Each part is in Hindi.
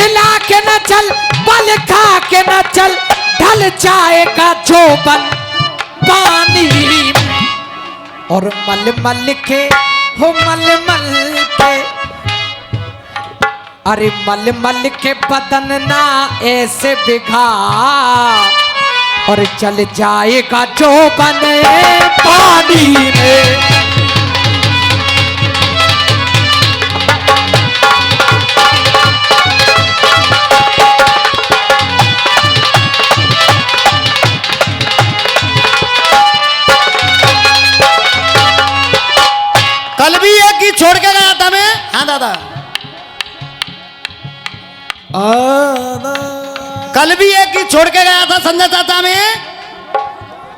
खिला के न चल, बल खा के न चल, ढल जाएगा जोबन पानी में। और मल मल के हो मल मल के, अरे मल मल के बदन ना ऐसे बिघा, और चल जाएगा जोबन पानी में। कल भी एक ही छोड़ के गया था मैं। हाँ दादा, कल भी एक ही छोड़ के गया था संजय चाचा में।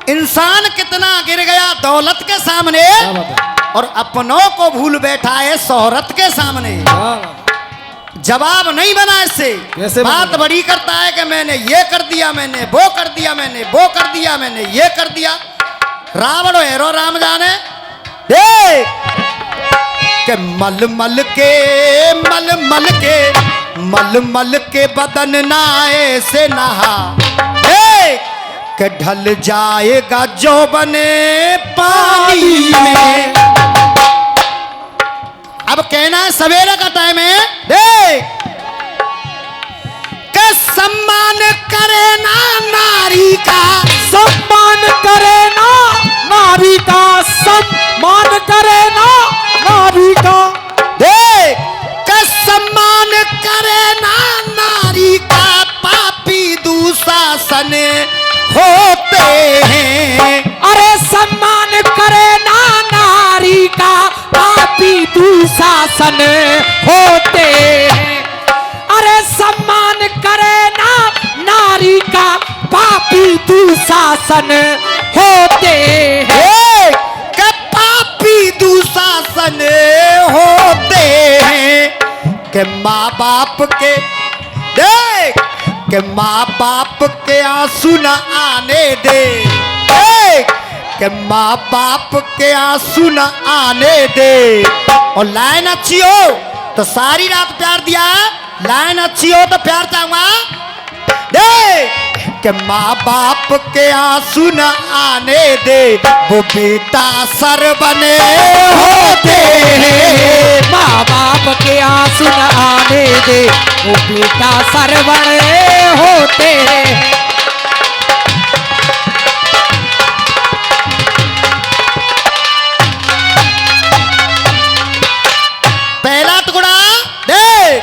इंसान कितना गिर गया दौलत के सामने, और अपनों को भूल बैठा है शोहरत के सामने। जवाब नहीं बना इससे, बात बड़ी करता है कि मैंने ये कर दिया, मैंने वो कर दिया, मैंने वो कर दिया, मैंने ये कर दिया। रावण हेरो राम जाने के मल मल के मल मल के मल मल के बदन नाए से नहा, के ढल जाएगा जो बने पानी में। अब कहना है सवेरे का टाइम है, देख के सम्मान करे ना नारी का, सम्मान करे ना नारी का, सम्मान करे ना नारी का। देख के सम्मान करे ना नारी का, पापी दुशासन होते हैं। अरे सम्मान करे ना नारी का, पापी दुशासन होते हैं। अरे सम्मान करे ना नारी का, पापी दुशासन होते हैं। के पापी दुशासन होते हैं। के माँ बाप के देख के माँ बाप के आंसू न आने दे, के माँ बाप के आंसू न आने दे। और लाइन अच्छी हो तो सारी रात प्यार दिया, लाइन अच्छी हो तो प्यार चाहूंगा। देख के माँ बाप के आंसू न आने दे, वो बेटा सर बने होते हैं। माँ बाप के आंसू न आने दे, वो बेटा सर बने होते हैं। पहला टुकड़ा देख,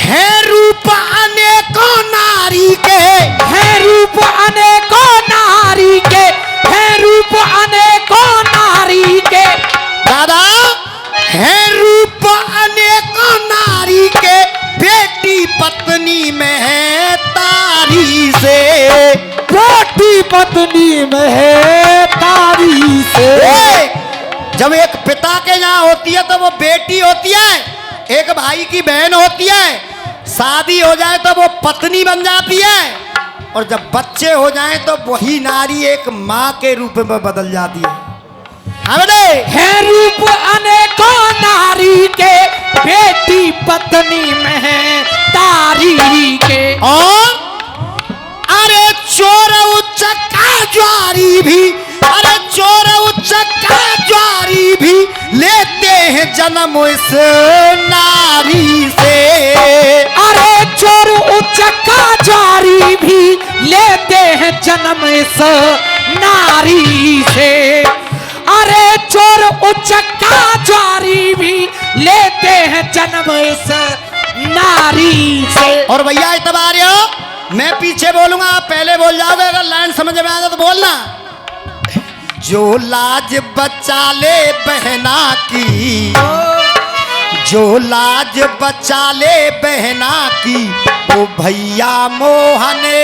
है रूप अनेकों नारी के, है रूप अनेकों नारी के, है रूप अनेकों नारी के। दादा है रूप अनेकों नारी के, बेटी पत्नी में है तारी से, बेटी पत्नी में है तारी से। जब एक पिता के यहाँ होती है तो वो बेटी होती है, एक भाई की बहन होती है। शादी हो जाए तो वो पत्नी बन जाती है, और जब बच्चे हो जाएं तो वही नारी एक माँ के रूप में बदल जाती है। है रूप अनेकों नारी के, बेटी पत्नी में है तारी के। और अरे चोर उच्चका ज्वारी भी, अरे चोर उच्चका ज्वारी भी लेते हैं जन्म इस नारी से। अरे चोर उच्चका ज्वारी भी लेते हैं जन्म इस नारी से। अरे चोर उच्चका ज्वारी भी लेते हैं जन्म इस नारी से। और भैया इतबार हो, मैं पीछे बोलूंगा, आप पहले बोल जाओगे, अगर लाइन समझ में आएगा तो बोलना। जो लाज बचा ले बहना की, जो लाज बचा ले बहना की, वो भैया मोहने।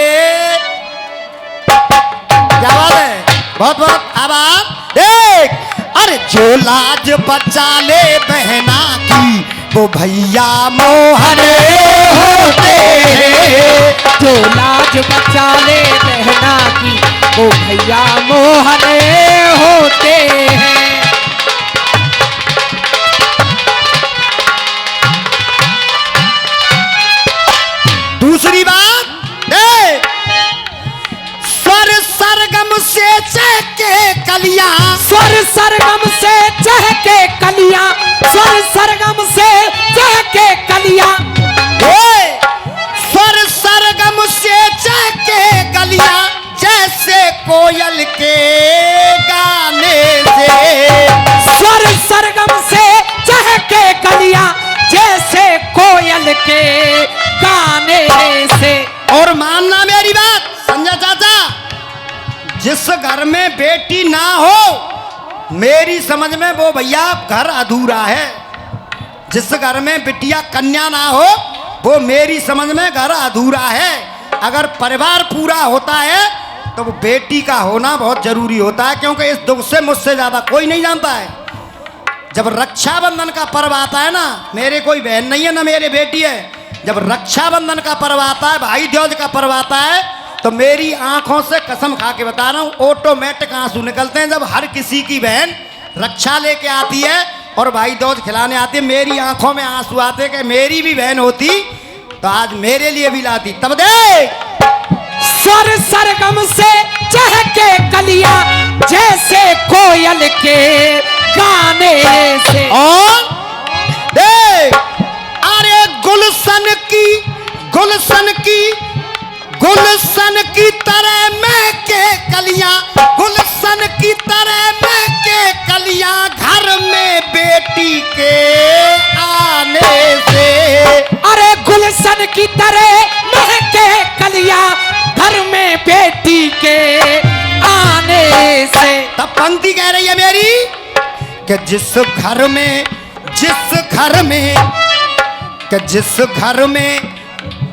क्या बात है, बहुत बहुत आभार। देख अरे जो लाज बचा ले बहना की, वो भैया मोहने होते हैं। जो लाज बचा ले बहना की, वो भैया मोहने होते हैं। कलियां, स्वर सरगम से चहके कलियां, स्वर सरगम से चहके कलियां, स्वर सरगम से चहके कलियां, जैसे कोयल के गाने से। स्वर सरगम से चहके कलियां, जैसे कोयल के गाने से। और मानना मेरी बात संजय चाचा, जिस घर में बेटी ना हो, मेरी समझ में वो भैया घर अधूरा है। जिस घर में बिटिया कन्या ना हो, वो मेरी समझ में घर अधूरा है। अगर परिवार पूरा होता है तो वो बेटी का होना बहुत जरूरी होता है, क्योंकि इस दुख से मुझसे ज्यादा कोई नहीं जानता है। जब रक्षाबंधन का पर्व आता है ना, मेरे कोई बहन नहीं है ना मेरे बेटी है, जब रक्षाबंधन का पर्व आता है, भाई दूज का पर्व आता है, तो मेरी आंखों से कसम खा के बता रहा हूं, ऑटोमेटिक आंसू निकलते हैं। जब हर किसी की बहन रक्षा लेके आती है और भाई दूज खिलाने आती है, मेरी आंखों में आंसू आते हैं कि मेरी भी बहन होती तो आज मेरे लिए भी लाती। तब दे स्वर सरगम से चहके कलियां, जैसे कोयल के गाने से। और दे अरे गुलशन की, गुलशन की, गुलशन की तरह मैं के कलियां, गुलशन की तरह मैं के कलियां, घर में बेटी के आने से। अरे गुलशन की तरह महके कलियां, घर में बेटी के आने से। तब पंक्ति कह रही है मेरी कि जिस घर में, जिस घर में, कि जिस घर में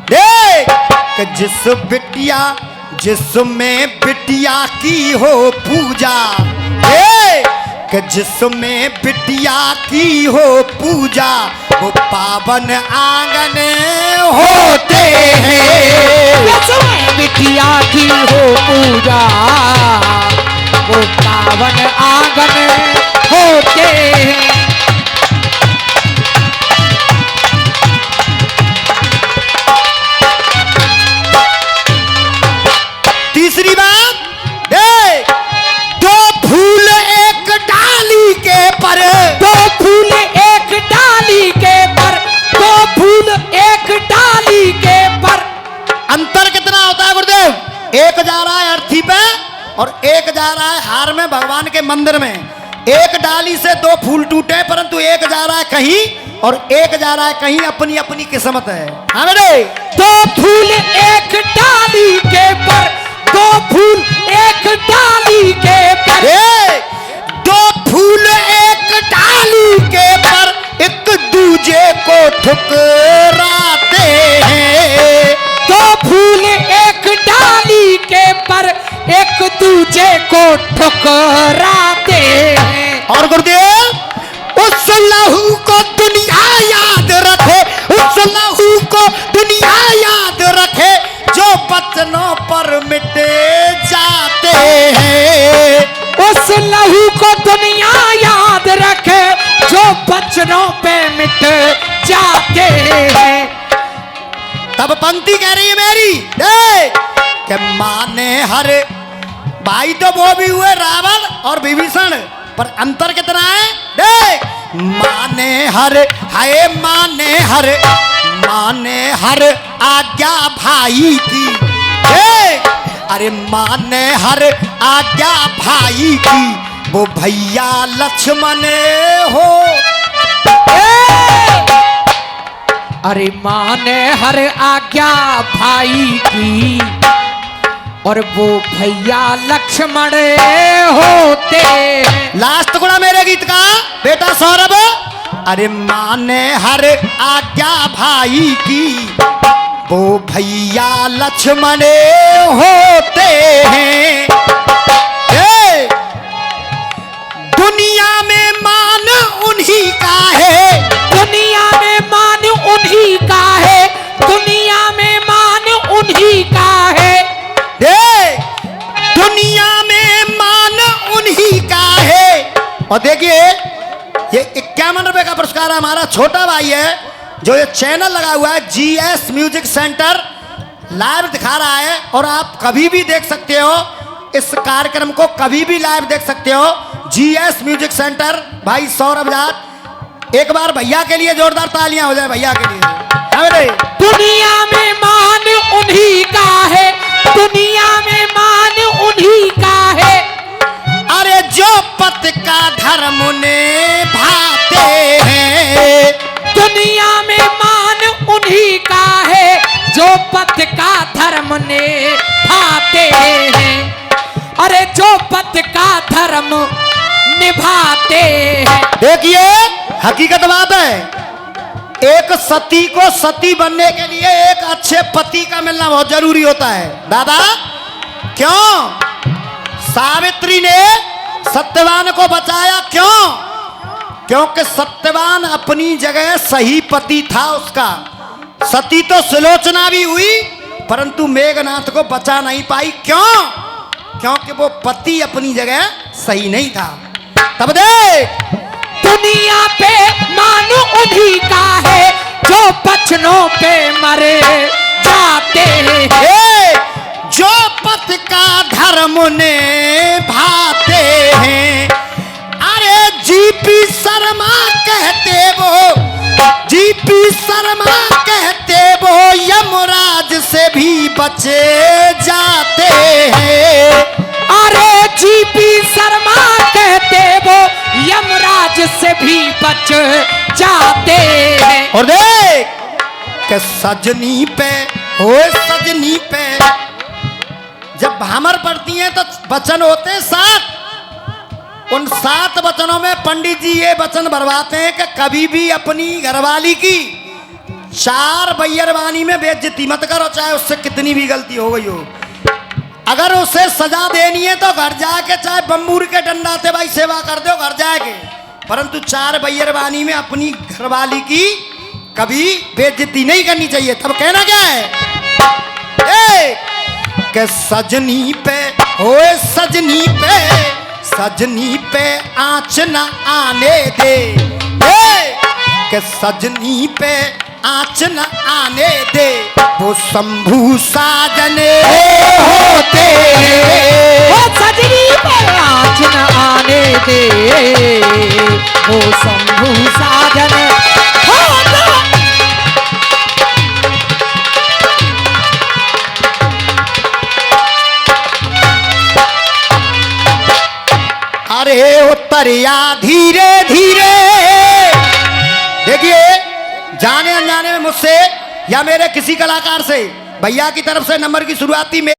देख, कि जिस बिटिया, जिसमें बिटिया की हो पूजा, कि जिसमें बिटिया की हो पूजा, वो पावन आंगन होते हैं। जिसमें बिटिया की हो पूजा, वो पावन आंगन होते हैं। तीसरी बात देख, दो फूल एक डाली के पर, दो फूल एक डाली के पर, दो फूल एक डाली के पर। अंतर कितना होता है गुरुदेव? एक जा रहा है अर्थी पे और एक जा रहा है हार में भगवान के मंदिर में। एक डाली से दो फूल टूटे, परंतु एक जा रहा है कहीं और एक जा रहा है कहीं। अपनी अपनी किस्मत है। हाँ बेटे, दो फूल एक डाली के पर, दो फूल एक डाली के पर। दो फूल एक डाली के पर, एक दूजे को ठुकराते हैं। दो फूल एक डाली के पर, एक दूजे को ठुकराते हैं। और गुरुदेव, उस लहू को दुनिया याद रखे, उस लहू को दुनिया याद रखे, जो बचनों पर मिटे जाते हैं। उस लहू को दुनिया याद रखे, जो बचनों पे मिट जाते हैं। तब पंक्ति कह रही है मेरी देख, कि माने हर भाई तो वो भी हुए रावण और विभीषण, पर अंतर कितना है देख। माने हर, हाय माने हर, माने हर आज्ञा भाई की। अरे माने हर आज्ञा भाई की, वो भैया लक्ष्मण हो। अरे माने हर आज्ञा भाई की, और वो भैया लक्ष्मण होते हैं। लास्ट गुणा मेरे गीत का बेटा सौरभ। अरे माने हर आज्ञा भाई की, वो भैया लक्ष्मण होते हैं। दुनिया में मान उन्हीं का है, दुनिया में मान उन्हीं का है, दुनिया में मान उन्हीं का है। दुनिया में मान उन्हीं का है। और देखिए, ये 51 रुपए का पुरस्कार हमारा छोटा भाई है, जो ये चैनल लगा हुआ है GS म्यूजिक सेंटर, लाइव दिखा रहा है और आप कभी भी देख सकते हो। इस कार्यक्रम को कभी भी लाइव देख सकते हो। जीएस म्यूजिक सेंटर भाई सौरभ जाट। एक बार भैया के लिए जोरदार तालियां हो जाए, भैया के लिए। हाँ बेटे। दुनिया में मान उन्हीं का है, दुनिया में मान उन्हीं का है। अरे जो पत का धर्म निभाते हैं, दुनिया में मान उन्हीं का है जो पथ का धर्म निभाते हैं। अरे जो पथ का धर्म निभाते हैं। देखिए हकीकत बात है, एक सती को सती बनने के लिए एक अच्छे पति का मिलना बहुत जरूरी होता है दादा। क्यों? सावित्री ने सत्यवान को बचाया, क्यों? क्योंकि सत्यवान अपनी जगह सही पति था उसका। सती तो सुलोचना भी हुई परंतु मेघनाथ को बचा नहीं पाई, क्यों? क्योंकि वो पति अपनी जगह सही नहीं था। तब देख, दुनिया पे मानो उन्हीं का है जो बचनों पे मरे जाते हैं। जो पथ का धर्म निभाते हैं। अरे जीपी शर्मा कहते वो, जीपी शर्मा कहते वो यमराज से भी बचे जाते हैं। अरे जीपी शर्मा कहते वो यमराज से भी बच जाते हैं। और देख के सजनी पे हो, सजनी पे जब भामर पड़ती हैं तो वचन होते हैं 7। उन 7 वचनों में पंडित जी ये वचन भरवाते हैं कि कभी भी अपनी घरवाली की 4 बैरवानी में बेइज्जती मत करो, चाहे उससे कितनी भी गलती हो गई हो। अगर उसे सजा देनी है तो घर जाके चाहे बम्बूर के डंडा से भाई सेवा कर दो, घर जाके, परंतु 4 बैरवानी में अपनी घरवाली की कभी बेइज्जती नहीं करनी चाहिए। तब कहना क्या है कि सजनी पे होए, सजनी पे, सजनी पे आँच न आने दे। कि सजनी पे आँच न आने दे, वो शंभू साजने होते। वो सजनी पे आँच न आने दे, वो शंभू साजन होते। अरे उतरिया धीरे धीरे। देखिए जाने अनजाने में मुझसे या मेरे किसी कलाकार से भैया की तरफ से नंबर की शुरुआती में